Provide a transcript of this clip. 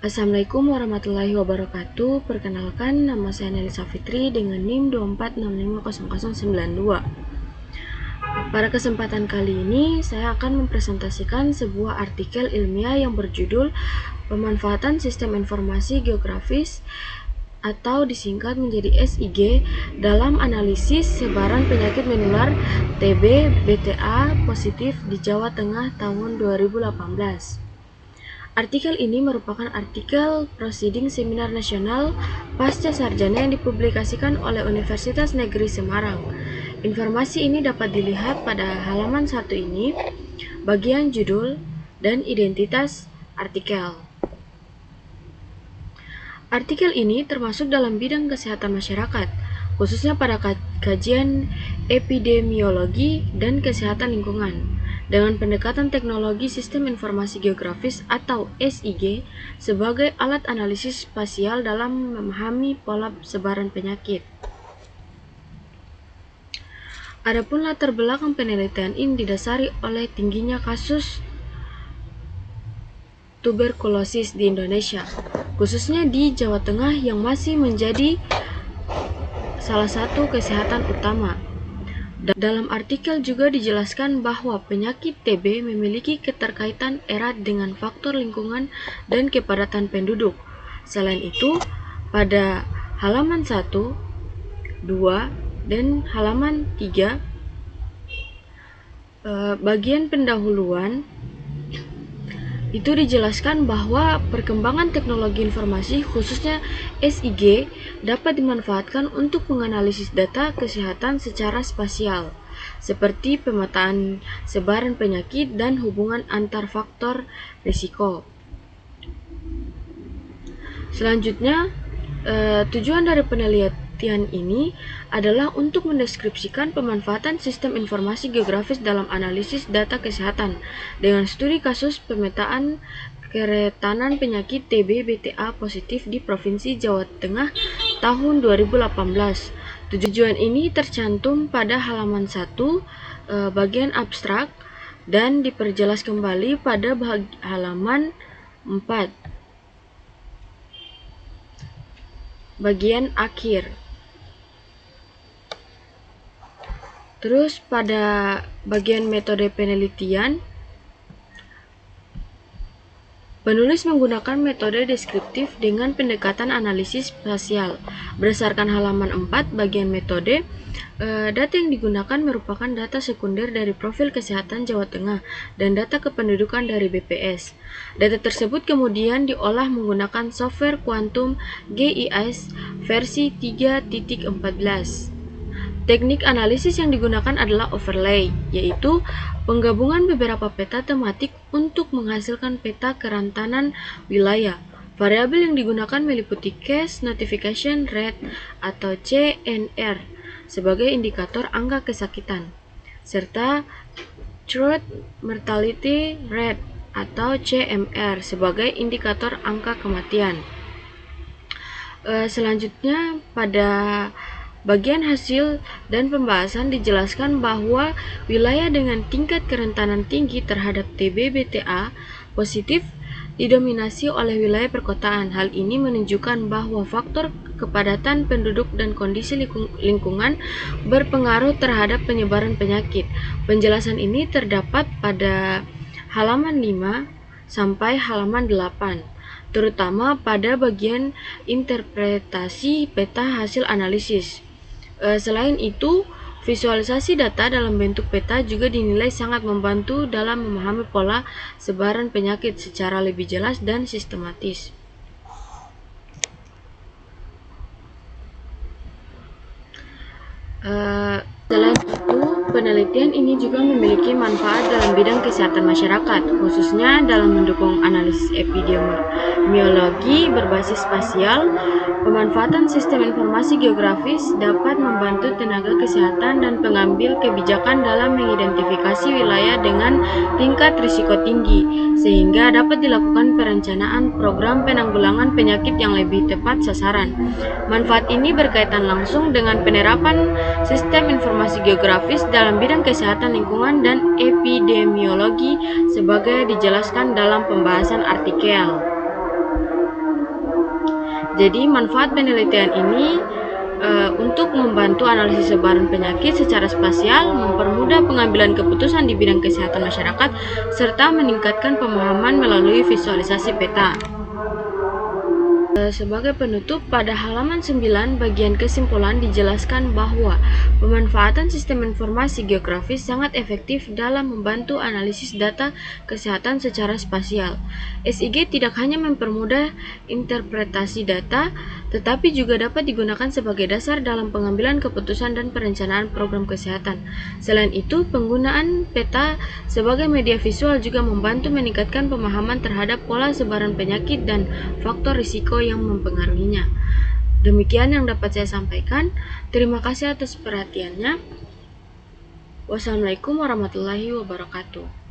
Assalamualaikum warahmatullahi wabarakatuh. Perkenalkan, nama saya Nelisa Fitri dengan NIM 24650092. Pada kesempatan kali ini, saya akan mempresentasikan sebuah artikel ilmiah yang berjudul Pemanfaatan Sistem Informasi Geografis atau disingkat menjadi SIG dalam analisis sebaran penyakit menular TB BTA positif di Jawa Tengah tahun 2018. Artikel ini merupakan artikel proceeding seminar nasional pasca sarjana yang dipublikasikan oleh Universitas Negeri Semarang. Informasi ini dapat dilihat pada halaman 1 ini, bagian judul dan identitas artikel. Artikel ini termasuk dalam bidang kesehatan masyarakat, khususnya pada kajian epidemiologi dan kesehatan lingkungan, dengan pendekatan teknologi sistem informasi geografis atau SIG sebagai alat analisis spasial dalam memahami pola sebaran penyakit. Adapun latar belakang penelitian ini didasari oleh tingginya kasus tuberkulosis di Indonesia, khususnya di Jawa Tengah yang masih menjadi salah satu kesehatan utama. Dalam artikel juga dijelaskan bahwa penyakit TB memiliki keterkaitan erat dengan faktor lingkungan dan kepadatan penduduk. Selain itu, pada halaman 1, 2, dan halaman 3, bagian pendahuluan, itu dijelaskan bahwa perkembangan teknologi informasi khususnya SIG dapat dimanfaatkan untuk menganalisis data kesehatan secara spasial, seperti pemetaan sebaran penyakit dan hubungan antar faktor risiko. Selanjutnya, tujuan dari penelitian ini adalah untuk mendeskripsikan pemanfaatan sistem informasi geografis dalam analisis data kesehatan dengan studi kasus pemetaan kerentanan penyakit TB BTA positif di Provinsi Jawa Tengah tahun 2018. Tujuan ini tercantum pada halaman 1, bagian abstrak, dan diperjelas kembali pada halaman 4, bagian akhir. Terus pada bagian metode penelitian, penulis menggunakan metode deskriptif dengan pendekatan analisis spasial. Berdasarkan halaman 4 bagian metode, data yang digunakan merupakan data sekunder dari profil kesehatan Jawa Tengah dan data kependudukan dari BPS. Data tersebut kemudian diolah menggunakan software kuantum GIS versi 3.14. Teknik analisis yang digunakan adalah overlay, yaitu penggabungan beberapa peta tematik untuk menghasilkan peta kerentanan wilayah. Variabel yang digunakan meliputi Case Notification Rate atau CNR sebagai indikator angka kesakitan, serta Truth Mortality Rate atau CMR sebagai indikator angka kematian. Selanjutnya, pada bagian hasil dan pembahasan dijelaskan bahwa wilayah dengan tingkat kerentanan tinggi terhadap TB BTA positif didominasi oleh wilayah perkotaan. Hal ini menunjukkan bahwa faktor kepadatan penduduk dan kondisi lingkungan berpengaruh terhadap penyebaran penyakit. Penjelasan ini terdapat pada halaman 5 sampai halaman 8. Terutama pada bagian interpretasi peta hasil analisis. Selain itu, visualisasi data dalam bentuk peta juga dinilai sangat membantu dalam memahami pola sebaran penyakit secara lebih jelas dan sistematis. Selain itu, penelitian ini juga memiliki manfaat dalam bidang kesehatan masyarakat, khususnya dalam mendukung analisis epidemiologi berbasis spasial. Pemanfaatan sistem informasi geografis dapat membantu tenaga kesehatan dan pengambil kebijakan dalam mengidentifikasi wilayah dengan tingkat risiko tinggi, sehingga dapat dilakukan perencanaan program penanggulangan penyakit yang lebih tepat sasaran. Manfaat ini berkaitan langsung dengan penerapan sistem informasi geografis dalam bidang kesehatan lingkungan dan epidemiologi sebagai dijelaskan dalam pembahasan artikel. Jadi manfaat penelitian ini untuk membantu analisis sebaran penyakit secara spasial, mempermudah pengambilan keputusan di bidang kesehatan masyarakat, serta meningkatkan pemahaman melalui visualisasi peta. Sebagai penutup, pada halaman 9 bagian kesimpulan dijelaskan bahwa pemanfaatan sistem informasi geografis sangat efektif dalam membantu analisis data kesehatan secara spasial. SIG tidak hanya mempermudah interpretasi data, tetapi juga dapat digunakan sebagai dasar dalam pengambilan keputusan dan perencanaan program kesehatan. Selain itu, penggunaan peta sebagai media visual juga membantu meningkatkan pemahaman terhadap pola sebaran penyakit dan faktor risiko yang mempengaruhinya. Demikian yang dapat saya sampaikan. Terima kasih atas perhatiannya. Wassalamualaikum warahmatullahi wabarakatuh.